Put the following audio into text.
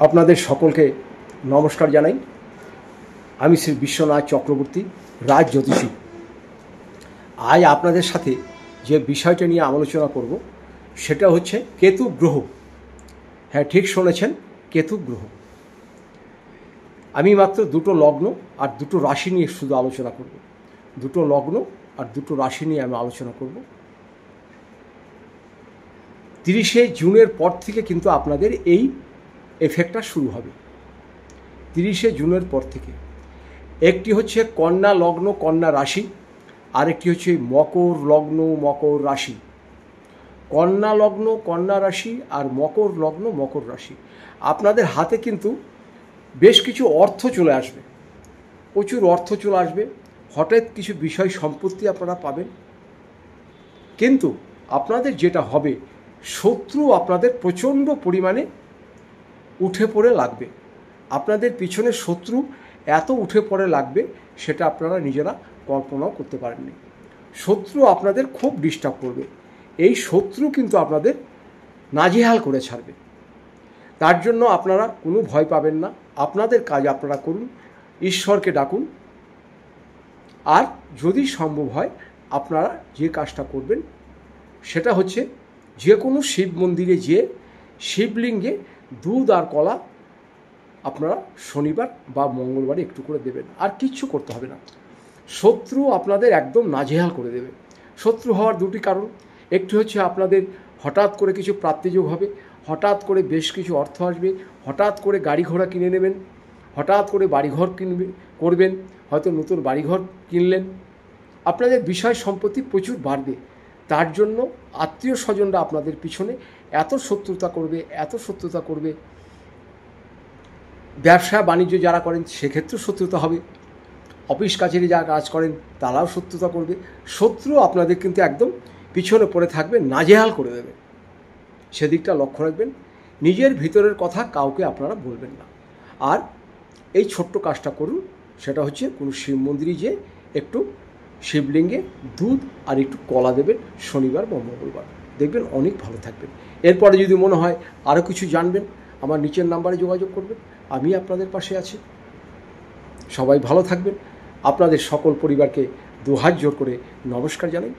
আপনাদের সকলকে নমস্কার জানাই। আমি শ্রী বিশ্বনাথ চক্রবর্তী, রাজ জ্যোতিষী। আজ আপনাদের সাথে যে বিষয়টা নিয়ে আলোচনা করব সেটা হচ্ছে কেতু গ্রহ। হ্যাঁ, ঠিক শুনেছেন, কেতু গ্রহ। আমি মাত্র দুটো লগ্ন আর দুটো রাশি নিয়ে শুধু আলোচনা করব। দুটো লগ্ন আর দুটো রাশি নিয়ে আমি আলোচনা করব। 30শে জুনের পর থেকে কিন্তু আপনাদের এই এফেক্টটা শুরু হবে। 30শে জুনের পর থেকে একটি হচ্ছে কন্যা লগ্ন কন্যা রাশি, আরেকটি হচ্ছে মকর লগ্ন মকর রাশি। কন্যা লগ্ন কন্যা রাশি আর মকর লগ্ন মকর রাশি, আপনাদের হাতে কিন্তু বেশ কিছু অর্থ চলে আসবে, প্রচুর অর্থ চলে আসবে। হঠাৎ কিছু বিষয় সম্পত্তি আপনারা পাবেন। কিন্তু আপনাদের যেটা হবে, শত্রু আপনাদের প্রচণ্ড পরিমাণে উঠে পড়ে লাগবে। আপনাদের পিছনে শত্রু এত উঠে পড়ে লাগবে সেটা আপনারা নিজেরা কল্পনাও করতে পারেননি। শত্রু আপনাদের খুব ডিস্টার্ব করবে। এই শত্রু কিন্তু আপনাদের নাজেহাল করে ছাড়বে। তার জন্য আপনারা কোনো ভয় পাবেন না। আপনাদের কাজ আপনারা করুন, ঈশ্বরকে ডাকুন। আর যদি সম্ভব হয় আপনারা যে কাজটা করবেন সেটা হচ্ছে যে কোনো শিব মন্দিরে যেয়ে শিবলিঙ্গে দুধ আর কলা আপনারা শনিবার বা মঙ্গলবারে একটু করে দেবেন। আর কিচ্ছু করতে হবে না। শত্রু আপনাদের একদম নাজেহাল করে দেবে। শত্রু হওয়ার দুটি কারণ, একটি হচ্ছে আপনাদের হঠাৎ করে কিছু প্রাপ্তিযোগ হবে, হঠাৎ করে বেশ কিছু অর্থ আসবে, হঠাৎ করে গাড়ি ঘোড়া কিনে নেবেন, হঠাৎ করে বাড়িঘর করবেন, হয়তো নতুন বাড়িঘর কিনলেন। আপনাদের বিষয় সম্পত্তি প্রচুর বাড়বে। তার জন্য আত্মীয় স্বজনরা আপনাদের পিছনে এত শত্রুতা করবে। ব্যবসা বাণিজ্য যারা করেন সেক্ষেত্রেও শত্রুতা হবে। অফিস কাছারি যারা কাজ করেন তারাও শত্রুতা করবে। শত্রু আপনাদের কিন্তু একদম পিছনে পড়ে থাকবে, নাজেহাল করে দেবে। সেদিকটা লক্ষ্য রাখবেন। নিজের ভিতরের কথা কাউকে আপনারা বলবেন না। আর এই ছোট্ট কাজটা করুন, সেটা হচ্ছে কোনো শিব মন্দিরে যেয়ে একটু শিবলিঙ্গে দুধ আর একটু কলা দেবেন শনিবার বা মঙ্গলবার, দেখবেন অনেক ভালো থাকবেন। এরপরে যদি মনে হয় আরও কিছু জানবেন, আমার নিচের নাম্বারে যোগাযোগ করবেন, আমি আপনাদের পাশে আছি। সবাই ভালো থাকবেন। আপনাদের সকল পরিবারকে দুহাত জোর করে নমস্কার জানাই।